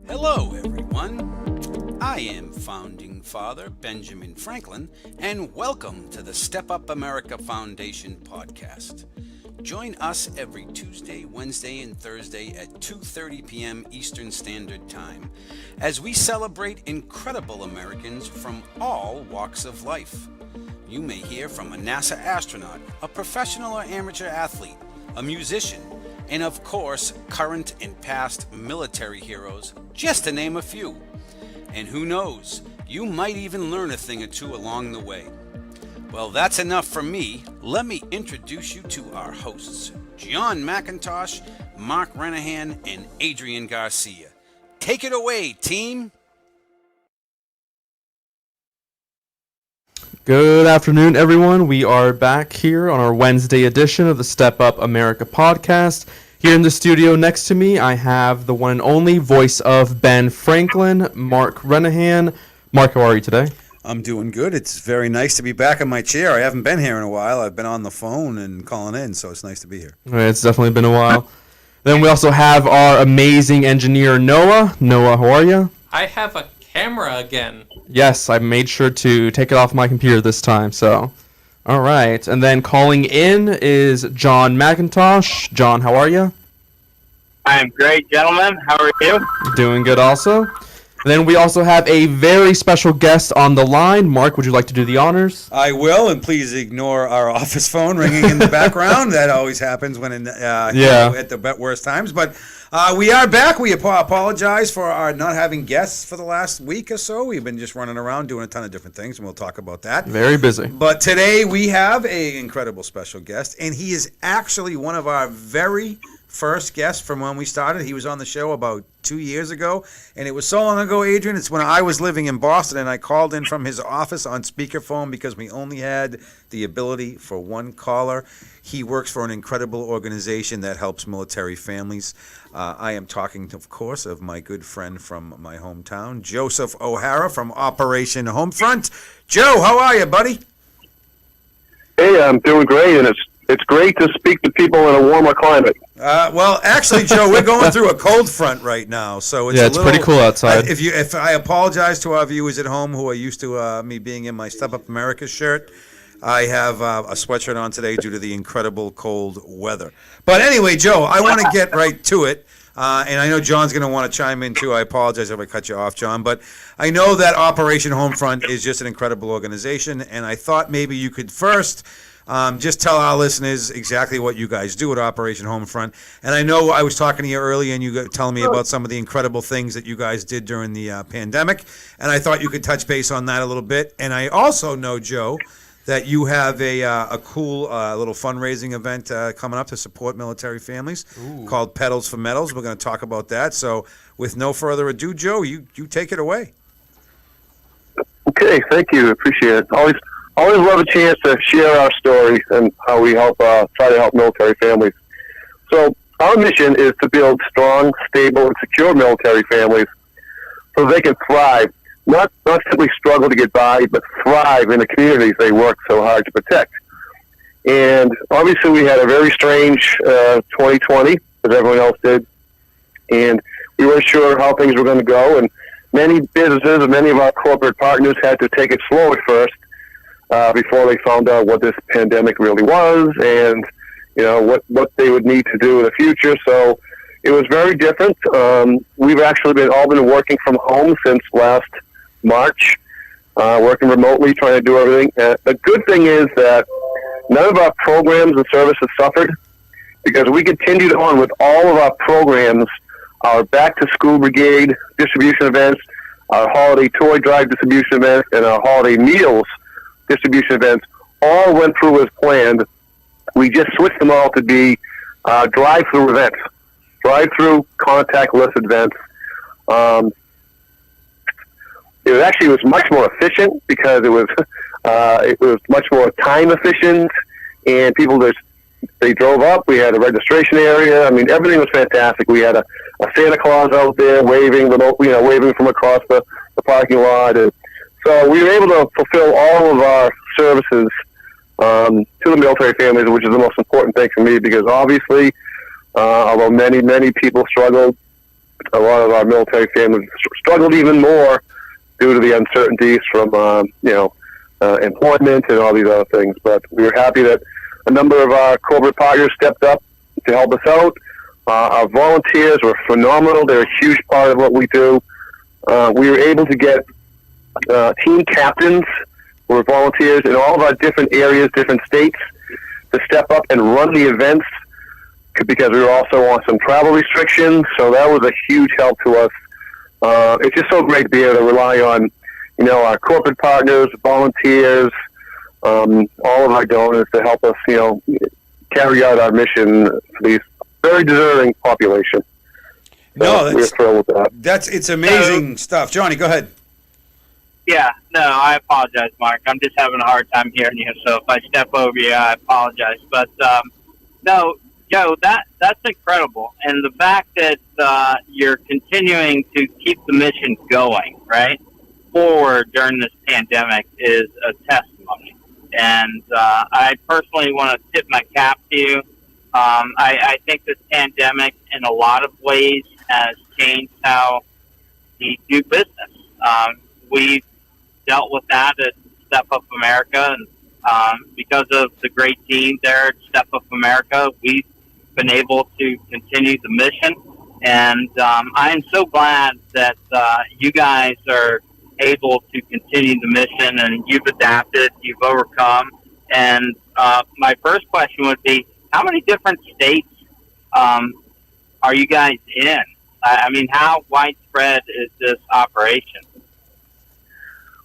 Hello, everyone. I am Founding Father Benjamin Franklin, and welcome to the Step Up America Foundation podcast. Join us every Tuesday, Wednesday, and Thursday at 2:30 p.m. Eastern Standard Time as we celebrate incredible Americans from all walks of life. You may hear from a NASA astronaut, a professional or amateur athlete, a musician, and of course, current and past military heroes, just to name a few. And who knows, you might even learn a thing or two along the way. Well, that's enough from me. Let me introduce you to our hosts, John McIntosh, Mark Renahan, and Adrian Garcia. Take it away, team! Good afternoon, everyone. We are back here on our Wednesday edition of the Step Up America podcast. Here in the studio next to me, I have the one and only voice of Ben Franklin, Mark Renahan. Mark, how are you today? I'm doing good. It's very nice to be back in my chair. I haven't been here in a while. I've been on the phone and calling in, so it's nice to be here. It's definitely been a while. Then we also have our amazing engineer, Noah. Noah, how are you? I have a camera again. Yes, I made sure to take it off my computer this time, so... All right, and then calling in is John McIntosh. John, how are you? I'm great, gentlemen. How are you? Doing good also. And then we also have a very special guest on the line. Mark, would you like to do the honors? I will, and please ignore our office phone ringing in the background. That always happens when at the worst times. But we are back. We apologize for our not having guests for the last week or so. We've been just running around doing a ton of different things, and we'll talk about that. Very busy. But today we have an incredible special guest, and he is actually one of our very first guest from when we started. He was on the show about 2 years ago, and it was so long ago, Adrian. It's when I was living in Boston, and I called in from his office on speakerphone because we only had the ability for one caller. He works for an incredible organization that helps military families. I am talking, of course, of my good friend from my hometown, Joseph O'Hara from Operation Homefront. Joe, how are you, buddy? Hey, I'm doing great, and it's great to speak to people in a warmer climate. Well, actually, Joe, we're going through a cold front right now, so it's pretty cool outside. If I apologize to our viewers at home who are used to me being in my Step Up America shirt, I have a sweatshirt on today due to the incredible cold weather. But anyway, Joe, I want to get right to it. And I know John's going to want to chime in, too. I apologize if I cut you off, John. But I know that Operation Homefront is just an incredible organization, and I thought maybe you could first just tell our listeners exactly what you guys do at Operation Homefront. And I know I was talking to you earlier, and you were telling me about some of the incredible things that you guys did during the pandemic. And I thought you could touch base on that a little bit. And I also know, Joe, that you have a cool little fundraising event coming up to support military families called Pedals for Medals. We're going to talk about that. So with no further ado, Joe, you take it away. Okay, thank you. Appreciate it. Always love a chance to share our story and how we help try to help military families. So our mission is to build strong, stable, and secure military families so they can thrive. Not simply struggle to get by, but thrive in the communities they work so hard to protect. And obviously we had a very strange 2020, as everyone else did, and we weren't sure how things were going to go, and many businesses and many of our corporate partners had to take it slow at first before they found out what this pandemic really was and, you know, what they would need to do in the future. So it was very different. We've actually all been working from home since last March, working remotely, trying to do everything. The good thing is that none of our programs and services suffered because we continued on with all of our programs, our back-to-school brigade distribution events, our holiday toy drive distribution events, and our holiday meals distribution events all went through as planned. We just switched them all to be drive-through events, drive-through contactless events. It was much more efficient because it was much more time efficient, and people they drove up. We had a registration area. I mean, everything was fantastic. We had a Santa Claus out there waving from across the parking lot, and so we were able to fulfill all of our services to the military families, which is the most important thing for me because obviously, although many people struggled, a lot of our military families struggled even more due to the uncertainties from, employment and all these other things. But we were happy that a number of our corporate partners stepped up to help us out. Our volunteers were phenomenal. They're a huge part of what we do. We were able to get team captains who were volunteers in all of our different areas, different states, to step up and run the events because we were also on some travel restrictions. So that was a huge help to us. It's just so great to be able to rely on, our corporate partners, volunteers, all of our donors to help us, carry out our mission for these very deserving population. No, we're thrilled with that. It's amazing stuff. Johnny, go ahead. Yeah, no, I apologize, Mark. I'm just having a hard time hearing you, so if I step over you, I apologize. But no, Joe, that's incredible, and the fact that you're continuing to keep the mission going, right, forward during this pandemic is a testimony. And I personally want to tip my cap to you. I think this pandemic, in a lot of ways, has changed how we do business. We've dealt with that at Step Up America, and because of the great team there at Step Up America, we've been able to continue the mission. And I'm so glad that you guys are able to continue the mission, and you've adapted, you've overcome. And my first question would be, how many different states are you guys in? I mean, how widespread is this operation?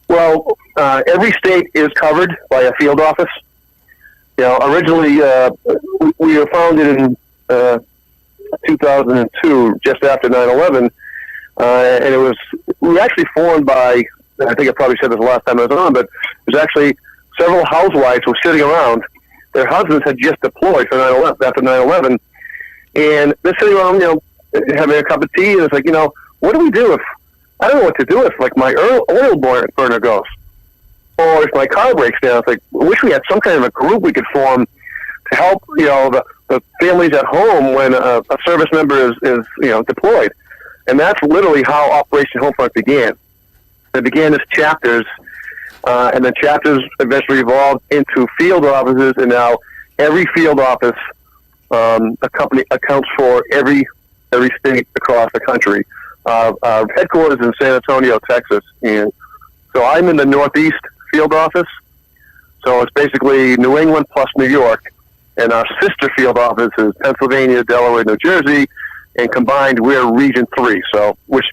Well, every state is covered by a field office. Originally, we were founded in 2002, just after 9/11, and we were actually formed by, I think I probably said this the last time I was on, but there's actually several housewives who were sitting around. Their husbands had just deployed for 9/11, after 9/11, and they're sitting around, having a cup of tea, and it's like, what do we do if, I don't know what to do if, like, my oil burner goes, or if my car breaks down. It's like, I wish we had some kind of a group we could form to help, the families at home when a service member is deployed. And that's literally how Operation Homefront began. It began as chapters, and then chapters eventually evolved into field offices, and now every field office accounts for every state across the country. Our headquarters in San Antonio, Texas, and so I'm in the Northeast field office. So it's basically New England plus New York, and our sister field office is Pennsylvania, Delaware, New Jersey, and combined we're Region 3. So which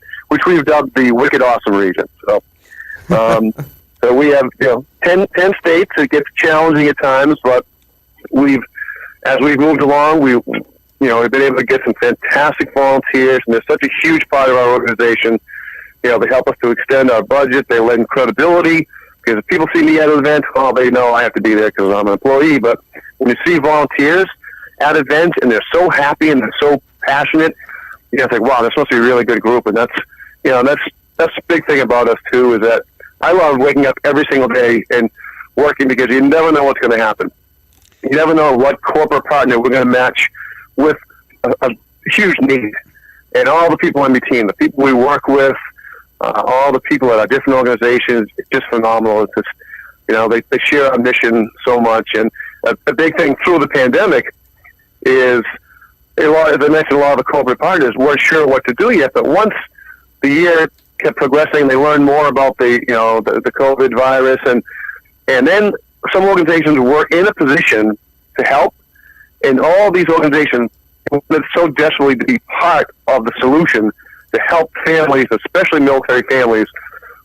we've dubbed the Wicked Awesome Region. So so we have 10 states. It gets challenging at times, but as we've moved along, we've been able to get some fantastic volunteers, and they're such a huge part of our organization. They help us to extend our budget. They lend credibility, because if people see me at an event, they know I have to be there because I'm an employee. But when you see volunteers at events and they're so happy and they're so passionate, it's like, wow, this must be a really good group. And that's the big thing about us too, is that I love waking up every single day and working, because you never know what's going to happen. You never know what corporate partner we're going to match with a huge need. And all the people on my team, the people we work with, all the people at our different organizations, it's just phenomenal. It's just, they share our mission so much. And a big thing through the pandemic is, as I mentioned, a lot of the corporate partners weren't sure what to do yet. But once the year kept progressing, they learned more about the COVID virus, and then some organizations were in a position to help, and all these organizations wanted so desperately to be part of the solution to help families, especially military families,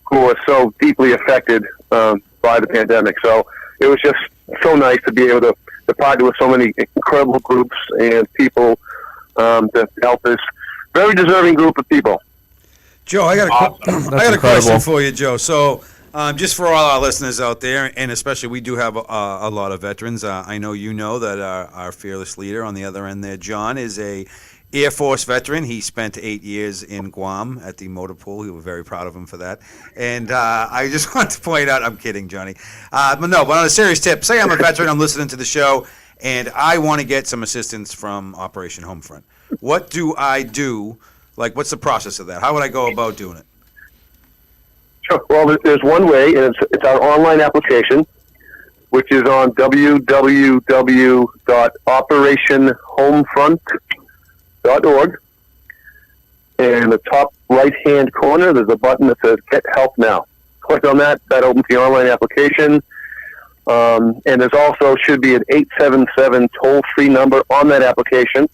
who are so deeply affected by the pandemic. So it was just so nice to be able to partner with so many incredible groups and people to help this very deserving group of people. Joe, I got a incredible. question for you, Joe. So, just for all our listeners out there, and especially we do have a lot of veterans. I know that our fearless leader on the other end there, John, is a Air Force veteran. He spent 8 years in Guam at the motor pool. We were very proud of him for that. And I just want to point out, I'm kidding, Johnny. But on a serious tip, say I'm a veteran, I'm listening to the show, and I want to get some assistance from Operation Homefront. What do I do Like, what's the process of that? How would I go about doing it? Sure. Well, there's one way, and it's our online application, which is on www.operationhomefront.org. And in the top right-hand corner, there's a button that says Get Help Now. Click on that. That opens the online application. And there's also should be an 877 toll-free number on that application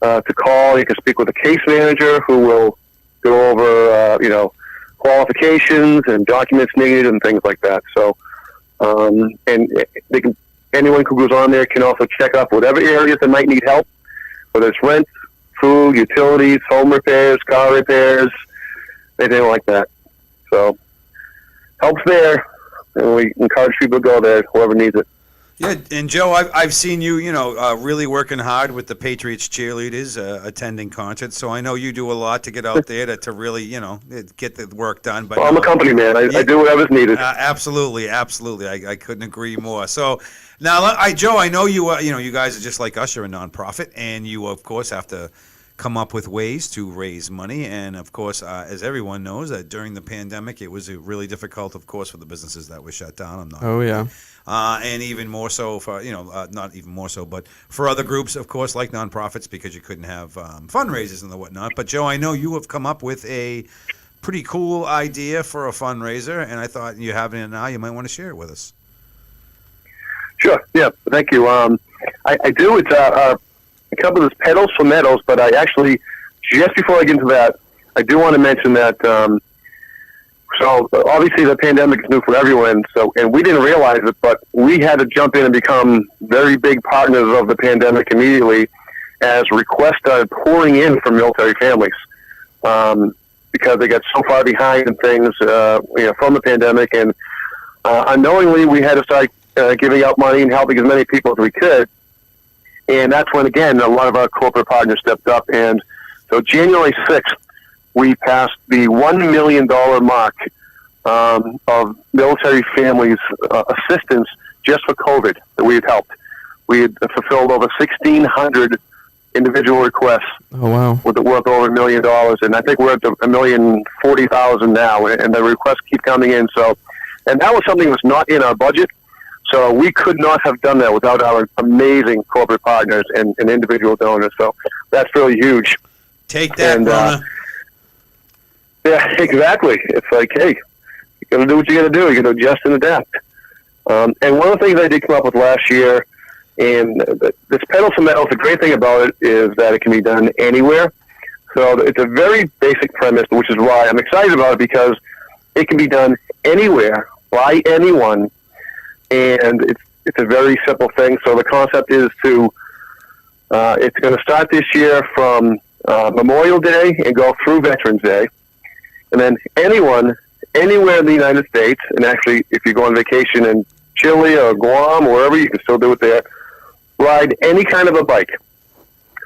to call. You can speak with a case manager who will go over, qualifications and documents needed and things like that. So, and anyone who goes on there can also check off whatever areas that might need help, whether it's rent, food, utilities, home repairs, car repairs, anything like that. So, help's there, and we encourage people to go there, whoever needs it. Yeah, and Joe, I've seen you, really working hard with the Patriots cheerleaders, attending concerts. So I know you do a lot to get out there to really, get the work done. But well, I'm a company man. I do whatever's needed. Absolutely. I couldn't agree more. So now, Joe, I know you. You guys are just like us. You're a nonprofit, and you, of course, have to come up with ways to raise money. And of course, as everyone knows, that during the pandemic, it was really difficult, of course, for the businesses that were shut down. Oh yeah. And even more so for, not even more so, but for other groups, of course, like nonprofits, because you couldn't have fundraisers and the whatnot. But, Joe, I know you have come up with a pretty cool idea for a fundraiser, and I thought you have it now. You might want to share it with us. Sure. Yeah. Thank you. I do. It's a company that's Pedals for Meadows, but I actually, just before I get into that, I do want to mention that so obviously the pandemic is new for everyone, and we didn't realize it, but we had to jump in and become very big partners of the pandemic immediately as requests started pouring in from military families because they got so far behind in things from the pandemic, and unknowingly we had to start giving out money and helping as many people as we could. And that's when, again, a lot of our corporate partners stepped up. And so January 6th, we passed the $1 million mark of military families' assistance just for COVID that we had helped. We had fulfilled over 1,600 individual requests. Oh, wow. Worth over $1 million. And I think we're at $1,040,000 now, and the requests keep coming in. So, and that was something that was not in our budget. So we could not have done that without our amazing corporate partners and individual donors. So that's really huge. Take that, Rona. Yeah, exactly. It's like, hey, you got to do what you got to do. You got to adjust and adapt. And one of the things I did come up with last year, and this Pedals for Meadows, the great thing about it is that it can be done anywhere. So it's a very basic premise, which is why I'm excited about it, because it can be done anywhere by anyone. And it's a very simple thing. So the concept is it's going to start this year from Memorial Day and go through Veterans Day. And then anyone, anywhere in the United States, and actually if you go on vacation in Chile or Guam or wherever, you can still do it there, ride any kind of a bike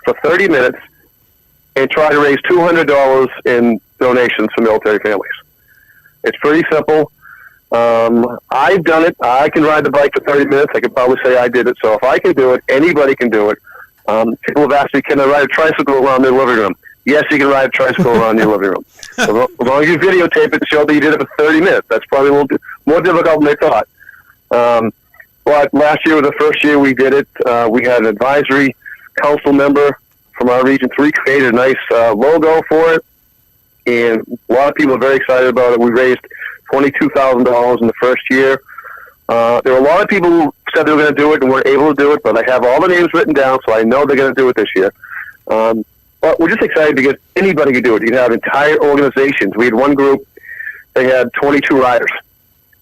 for 30 minutes and try to raise $200 in donations for military families. It's pretty simple. I've done it. I can ride the bike for 30 minutes. I could probably say I did it. So if I can do it, anybody can do it. People have asked me, can I ride a tricycle around their living room? Yes, you can ride a tricycle around your living room. As long as you videotape it, show that you did it for 30 minutes. That's probably a little bit more difficult than they thought. But last year was the first year we did it. We had an advisory council member from our Region 3 created a nice logo for it. And a lot of people are very excited about it. We raised $22,000 in the first year. There were a lot of people who said they were going to do it and weren't able to do it, but I have all the names written down, so I know they're going to do it this year. But we're just excited because anybody could do it. You can have entire organizations. We had one group, they had 22 riders,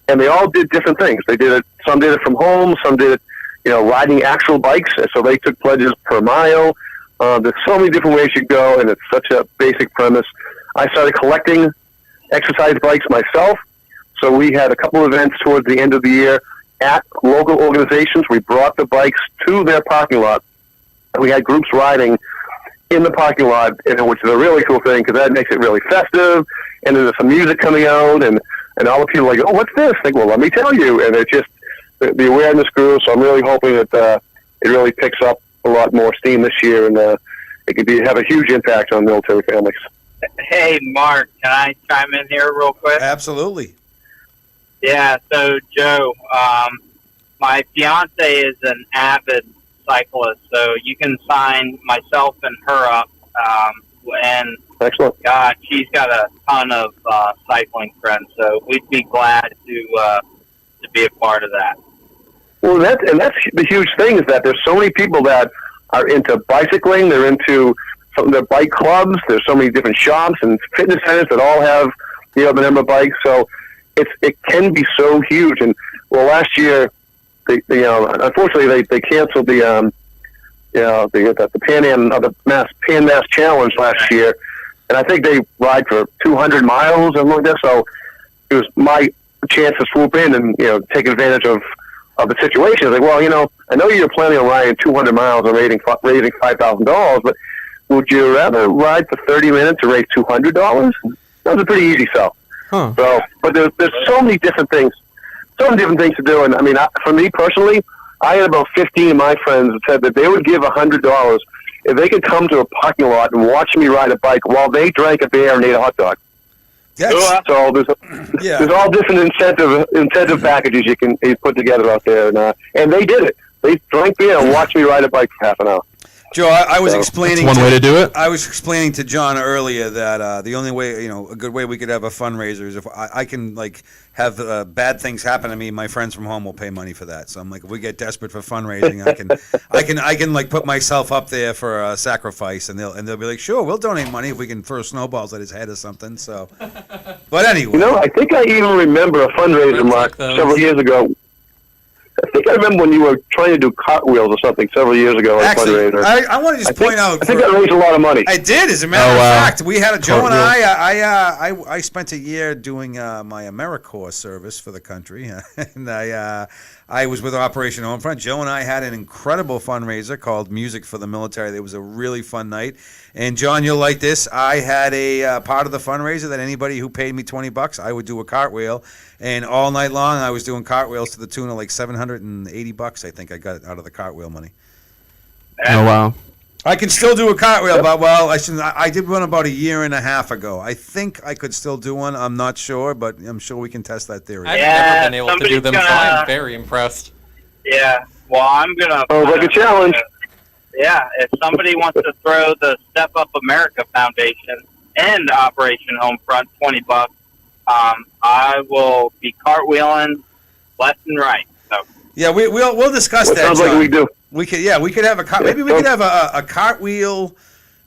and they all did different things. They did it. Some did it from home. Some did it, riding actual bikes. So they took pledges per mile. There's so many different ways you go, and it's such a basic premise. I started collecting exercise bikes myself. So we had a couple of events towards the end of the year at local organizations. We brought the bikes to their parking lot. We had groups riding in the parking lot, which is a really cool thing because that makes it really festive. And there's some music coming out, and all the people are like, oh, what's this? Like, well, let me tell you. And it's just the awareness grew. So I'm really hoping that it really picks up a lot more steam this year, and it could have a huge impact on military families. Hey, Mark, can I chime in here real quick? Absolutely. Yeah, so Joe, my fiance is an avid cyclist, so you can sign myself and her up. And Excellent. God, she's got a ton of cycling friends, so we'd be glad to be a part of that. Well, that's the huge thing is that there's so many people that are into bicycling. They're into some of their bike clubs. There's so many different shops and fitness centers that all have the number of bikes. So it can be so huge. And well, last year, unfortunately, they canceled the Pan Am Pan Mass Challenge last year, and I think they ride for 200 miles or something like that. So it was my chance to swoop in and take advantage of the situation. It's like, well, I know you're planning on riding 200 miles and raising $5,000, but would you rather ride for 30 minutes and raise $200? That was a pretty easy sell. Huh. So, but there's so many different things to do. And I mean, for me personally, I had about 15 of my friends that said that they would give $100 if they could come to a parking lot and watch me ride a bike while they drank a beer and ate a hot dog. Yes. So there's all different incentive packages you put together out there, and they did it. They drank beer and watched me ride a bike for half an hour. Joe, I was explaining. That's one way to do it. I was explaining to John earlier that the only way, a good way we could have a fundraiser is if I can have bad things happen to me. My friends from home will pay money for that. So I'm like, if we get desperate for fundraising, I can put myself up there for a sacrifice, and they'll be like, sure, we'll donate money if we can throw snowballs at his head or something. So, but anyway, I think I even remember a fundraiser, Mark, several years ago. I think I remember when you were trying to do cartwheels or something several years ago at a actually, fundraiser. I want to just point out. I think that raised a lot of money. I did, as a matter Oh, of wow. fact. We had Joe and Cartwheel. I spent a year doing my AmeriCorps service for the country, and I was with Operation Homefront. Joe and I had an incredible fundraiser called Music for the Military. It was a really fun night. And John, you'll like this. I had a part of the fundraiser that anybody who paid me $20, I would do a cartwheel. And all night long, I was doing cartwheels to the tune of like $780. I think I got out of the cartwheel money. Oh wow. I can still do a cartwheel, but I did one about a year and a half ago. I think I could still do one. I'm not sure, but I'm sure we can test that theory. I've never been able to do somebody's them, so gonna- I'm very impressed. Yeah, well, I'm gonna. Sounds like a challenge. Yeah, if somebody wants to throw the Step Up America Foundation and Operation Homefront $20, I will be cartwheeling left and right. So Yeah, we'll discuss that. Sounds John. like we do. We could have a maybe we could have a cartwheel,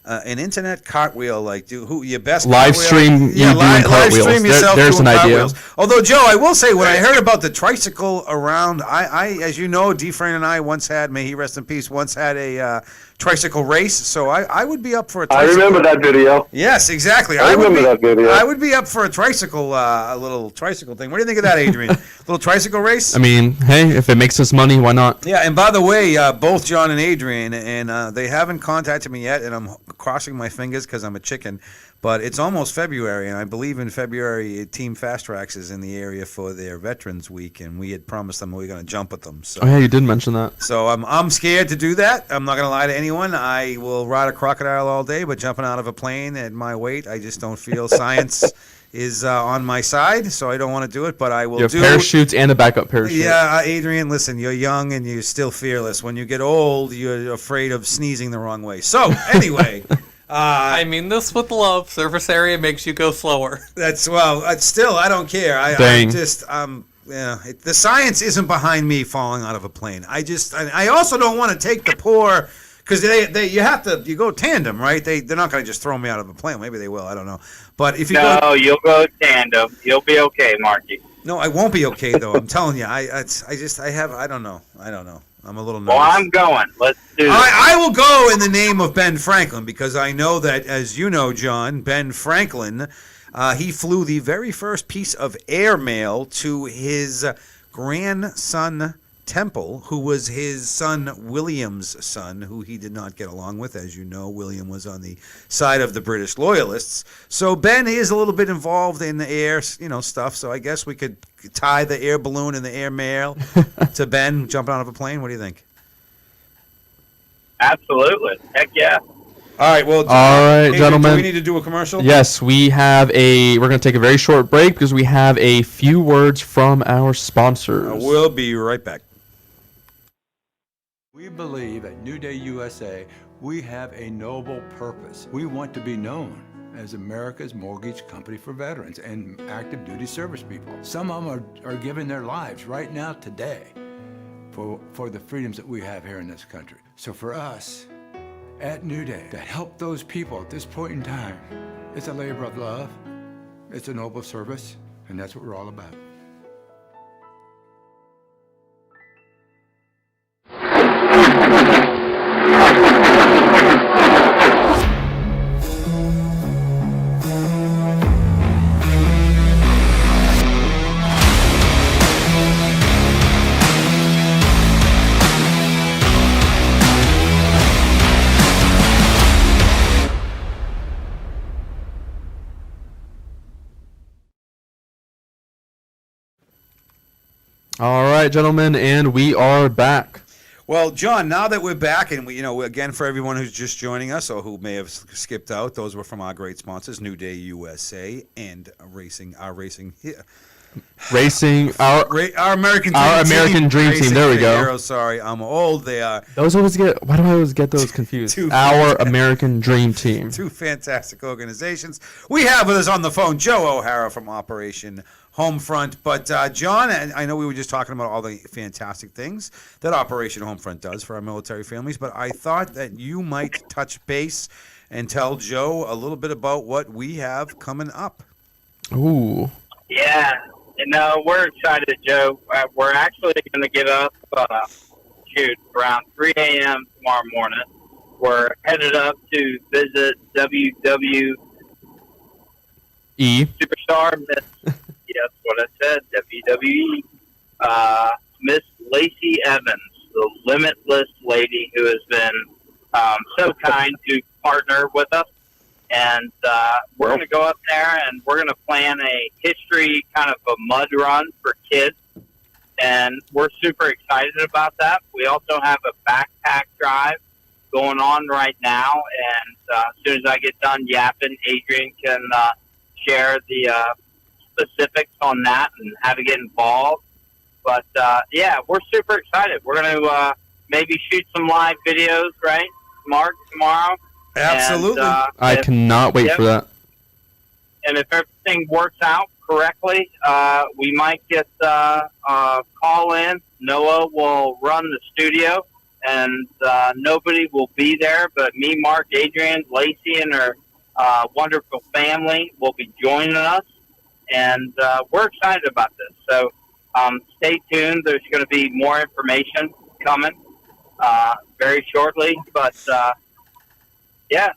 an internet cartwheel, like do your best Live cartwheel. stream you doing live cartwheels. stream yourself There's doing an idea. cartwheels. Although Joe, I will say when I heard about the tricycle around, I as you know, Defran and I once had, may he rest in peace, once had a tricycle race. So I would be up for a I tricycle. remember that video. Yes, exactly. I remember that video. I would be up for a tricycle, a little tricycle thing. What do you think of that, Adrian? Little tricycle race? I mean, hey, if it makes us money, why not? Yeah, and by the way, both John and Adrian, and they haven't contacted me yet, and I'm crossing my fingers because I'm a chicken, but it's almost February, and I believe in February, Team Fast Tracks is in the area for their Veterans Week, and we had promised them we were going to jump with them. So, Oh yeah, you did mention that. so I'm scared to do that. I'm not going to lie to anyone. I will ride a crocodile all day, but jumping out of a plane at my weight, I just don't feel science is on my side, so I don't want to do it, but I will You have do parachutes and a backup parachute. Yeah, Adrian, listen, you're young and you're still fearless. When you get old, you're afraid of sneezing the wrong way. So, anyway, I mean this with love. Surface area makes you go slower. still, I don't care. I Dang. just, the science isn't behind me falling out of a plane. I also don't want to take the poor, because you go tandem, right? They're not going to just throw me out of a plane. Maybe they will, I don't know. But if you go, no, you'll go tandem. You'll be okay, Marky. no, I won't be okay though. I'm telling you, I don't know. I'm a little nervous. Well, I'm going. Let's do this. I will go in the name of Ben Franklin because I know that, as you know, John, Ben Franklin, he flew the very first piece of airmail to his grandson Temple, who was his son William's son, who he did not get along with. As you know, William was on the side of the British loyalists. So Ben is a little bit involved in the air, stuff. So I guess we could tie the air balloon and the air mail to Ben jumping out of a plane. What do you think? Absolutely. Heck yeah. All right, well, All right, Adrian, gentlemen. do we need to do a commercial? Yes, we're going to take a very short break because we have a few words from our sponsors. We'll be right back. We believe at New Day USA, we have a noble purpose. We want to be known as America's mortgage company for veterans and active duty service people. Some of them are giving their lives right now, today, for the freedoms that we have here in this country. So for us, at New Day, to help those people at this point in time, it's a labor of love, it's a noble service, and that's what we're all about. All right, gentlemen, and we are back. Well, John, now that we're back, and again, for everyone who's just joining us or who may have skipped out, those were from our great sponsors, New Day USA and our racing here. Racing, our American Dream Team. There we go. Heroes, sorry, I'm old. They are Why do I always get those confused? Our American Dream Team. two fantastic organizations. We have with us on the phone Joe O'Hara from Operation Homefront. But John, I know we were just talking about all the fantastic things that Operation Homefront does for our military families, but I thought that you might touch base and tell Joe a little bit about what we have coming up. Ooh. Yeah, we're excited, Joe. We're actually going to get up, around 3 a.m. tomorrow morning. We're headed up to visit WW Superstar Miss. Yes, what I said, WWE. Miss Lacey Evans, the limitless lady who has been so kind to partner with us. And we're going to go up there and we're going to plan a history kind of a mud run for kids. And we're super excited about that. We also have a backpack drive going on right now. And as soon as I get done yapping, Adrian can share the specifics on that and how to get involved. But, yeah, we're super excited. We're going to maybe shoot some live videos, right, Mark, tomorrow? Absolutely. And, I cannot wait for that. And if everything works out correctly, we might get a call in. Noah will run the studio, and nobody will be there but me, Mark, Adrian, Lacey, and her wonderful family will be joining us. And we're excited about this. So stay tuned. There's going to be more information coming very shortly. But, yeah.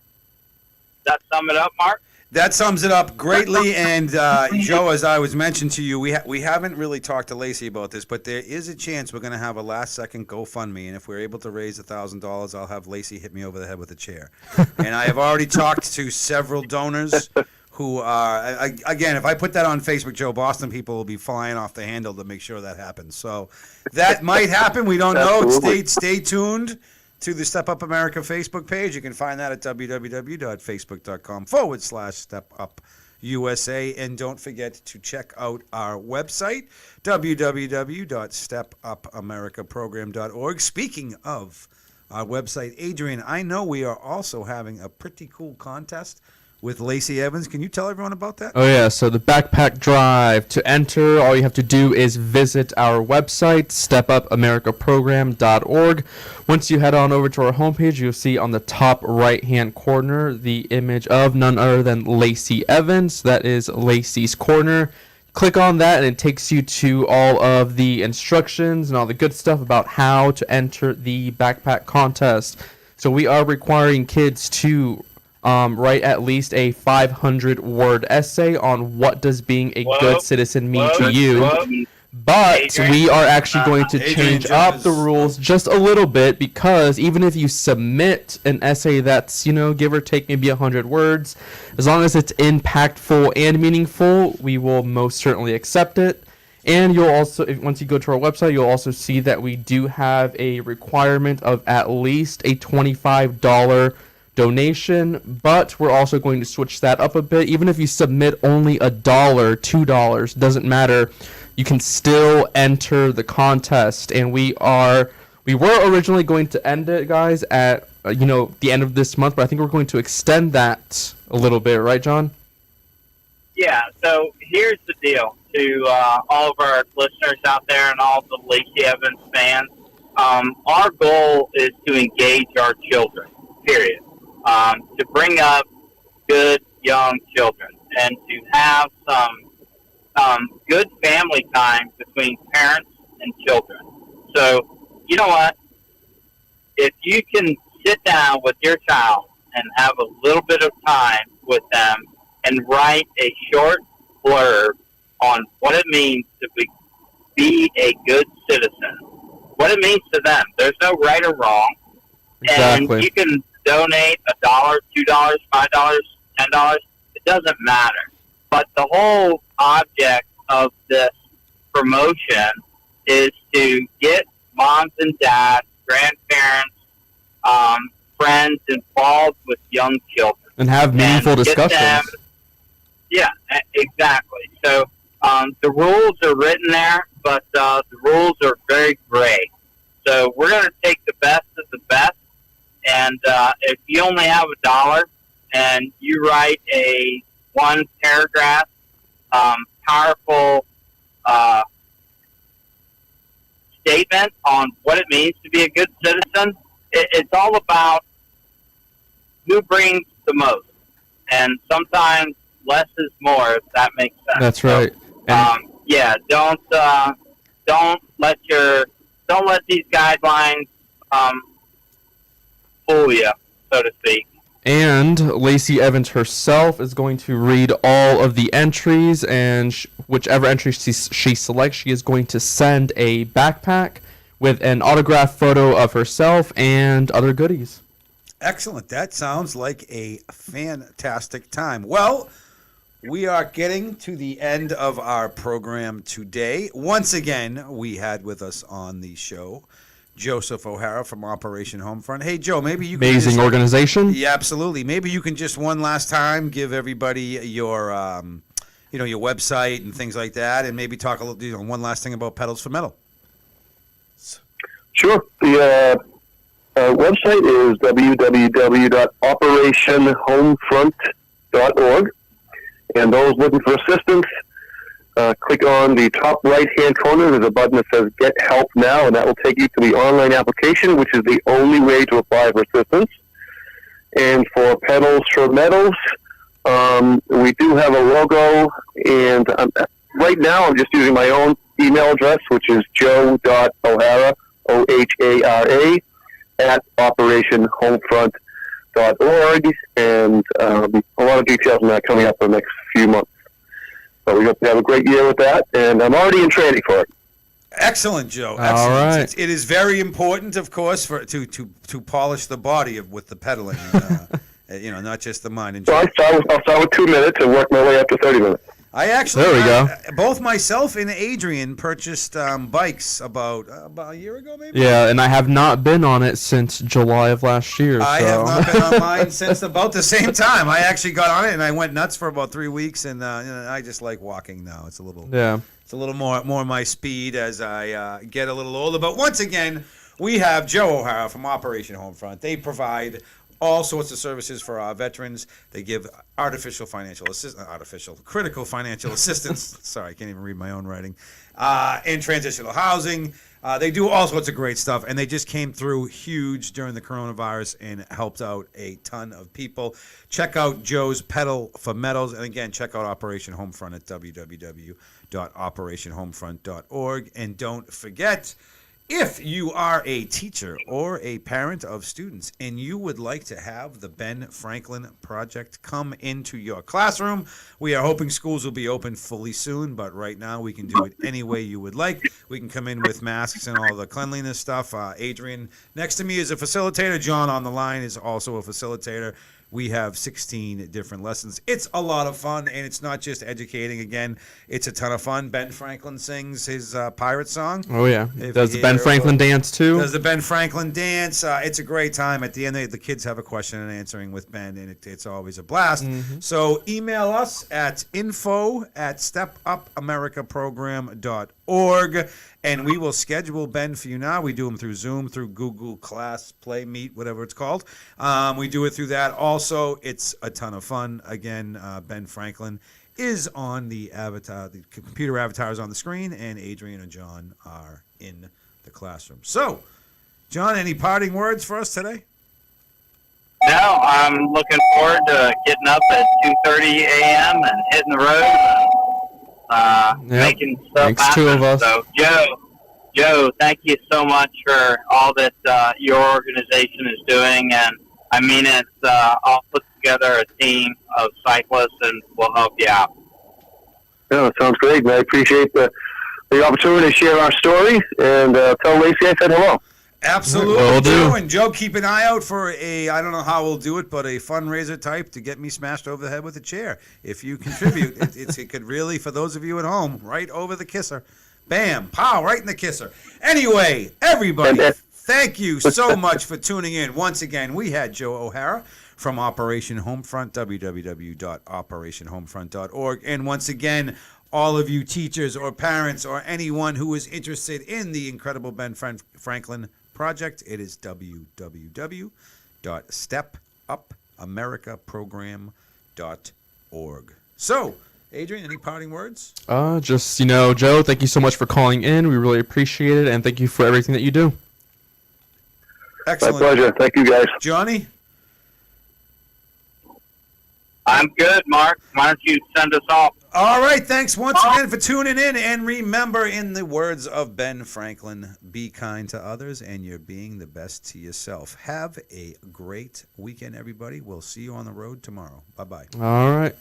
That sum it up, Mark? That sums it up greatly. And Joe, as I was mentioned to you, we haven't really talked to Lacey about this, but there is a chance we're going to have a last-second GoFundMe, and if we're able to raise $1,000, I'll have Lacey hit me over the head with a chair. And I have already talked to several donors who are, again, if I put that on Facebook, Joe, Boston people will be flying off the handle to make sure that happens. So that might happen. We don't know. Stay tuned to the Step Up America Facebook page. You can find that at www.facebook.com/StepUpUSA. And don't forget to check out our website, www.stepupamericaprogram.org. Speaking of our website, Adrian, I know we are also having a pretty cool contest with Lacey Evans. Can you tell everyone about that? Oh, yeah. So the backpack drive, to enter, all you have to do is visit our website, stepupamericaprogram.org. Once you head on over to our homepage, you'll see on the top right-hand corner the image of none other than Lacey Evans. That is Lacey's Corner. Click on that, and it takes you to all of the instructions and all the good stuff about how to enter the backpack contest. So we are requiring kids to write at least a 500-word essay on what does being a good citizen mean to you. But Adrian, we are actually going to change up the Jones. rules just a little bit, because even if you submit an essay that's, give or take maybe 100 words, as long as it's impactful and meaningful, we will most certainly accept it. And you'll also, once you go to our website, you'll also see that we do have a requirement of at least a $25 donation, but we're also going to switch that up a bit. Even if you submit only $1, $2, doesn't matter. You can still enter the contest, and we were originally going to end it, guys, at the end of this month, but I think we're going to extend that a little bit, right, John? Yeah, so here's the deal to all of our listeners out there and all the Lacey Evans fans. Our goal is to engage our children, period. To bring up good young children and to have some good family time between parents and children. So, you know what? If you can sit down with your child and have a little bit of time with them and write a short blurb on what it means to be a good citizen, what it means to them. There's no right or wrong. Exactly. And you can donate $1, $2, $5, $10. It doesn't matter. But the whole object of this promotion is to get moms and dads, grandparents, friends involved with young children. And have meaningful And get discussions. them- yeah, exactly. So the rules are written there, but the rules are very gray. So we're going to take the best of the best. And if you only have $1 and you write a one-paragraph, powerful statement on what it means to be a good citizen, it's all about who brings the most. And sometimes less is more, if that makes sense. That's right. And Yeah, don't let these guidelines fool you, so to speak. And Lacey Evans herself is going to read all of the entries, and whichever entry she selects, she is going to send a backpack with an autographed photo of herself and other goodies. Excellent. That sounds like a fantastic time. Well, we are getting to the end of our program today. Once again, we had with us on the show Joseph O'Hara from Operation Homefront. Hey, Joe, maybe you can Amazing organization. Yeah, absolutely. Maybe you can just one last time give everybody your your website and things like that, and maybe talk a little, one last thing about Pedals for Metal. Sure. The website is www.operationhomefront.org. And those looking for assistance, click on the top right-hand corner. There's a button that says Get Help Now, and that will take you to the online application, which is the only way to apply for assistance. And for Pedals for Metals, we do have a logo, and right now I'm just using my own email address, which is joe.o'hara, OHARA, at operationhomefront.org, and a lot of details on that coming up in the next few months. So we hope to have a great year with that, and I'm already in training for it. Excellent, Joe. All Excellent. right. It is very important, of course, to polish the body with the pedaling, not just the mind. And So I'll start with 2 minutes and work my way up to 30 minutes. I actually, There we go. Both myself and Adrian purchased bikes about a year ago, maybe. Yeah, and I have not been on it since July of last year. I so. have not been on mine since about the same time. I actually got on it and I went nuts for about 3 weeks, and I just like walking now. It's a little, Yeah. it's a little more my speed as I get a little older. But once again, we have Joe O'Hara from Operation Homefront. They provide all sorts of services for our veterans. They give critical financial assistance. Sorry, I can't even read my own writing. In transitional housing. They do all sorts of great stuff, and they just came through huge during the coronavirus and helped out a ton of people. Check out Joe's Pedal for Metals, and again, check out Operation Homefront at www.operationhomefront.org. And don't forget, if you are a teacher or a parent of students and you would like to have the Ben Franklin Project come into your classroom, we are hoping schools will be open fully soon, but right now we can do it any way you would like. We can come in with masks and all the cleanliness stuff. Adrian next to me is a facilitator. John on the line is also a facilitator. We have 16 different lessons. It's a lot of fun, and it's not just educating. Again, it's a ton of fun. Ben Franklin sings his pirate song. Oh yeah, If does you the Ben hear, Franklin dance too? Does the Ben Franklin dance? It's a great time. At the end, the kids have a question and answering with Ben, and it's always a blast. So email us at info@stepupamericaprogram.org, and we will schedule Ben for you now. We do them through Zoom, through Google Class, Play, Meet, whatever it's called. We do it through that. Also, it's a ton of fun. Again, Ben Franklin is on the avatar, the computer avatars on the screen, and Adrian and John are in the classroom. So, John, any parting words for us today? No, I'm looking forward to getting up at 2:30 a.m. and hitting the road and making stuff Thanks, happen. two of us. So, Joe, thank you so much for all that your organization is doing, and I mean it. I'll put together a team of cyclists, and we'll help you out. Yeah, that sounds great, and I appreciate the opportunity to share our story, and tell Lacey I said hello. Absolutely, Will do. Joe. And Joe, keep an eye out for I don't know how we'll do it, but a fundraiser type to get me smashed over the head with a chair. If you contribute, it could really, for those of you at home, right over the kisser. Bam, pow, right in the kisser. Anyway, everybody, thank you so much for tuning in. Once again, we had Joe O'Hara from Operation Homefront, www.operationhomefront.org. And once again, all of you teachers or parents or anyone who is interested in the incredible Ben Franklin project, it is www.stepupamericaprogram.org. So, Adrian, any parting words? Just, Joe, thank you so much for calling in. We really appreciate it, and thank you for everything that you do. Excellent. My pleasure. Thank you, guys. Johnny? I'm good, Mark. Why don't you send us off? All right, thanks once again for tuning in. And remember, in the words of Ben Franklin, be kind to others and you're being the best to yourself. Have a great weekend, everybody. We'll see you on the road tomorrow. Bye-bye. All right.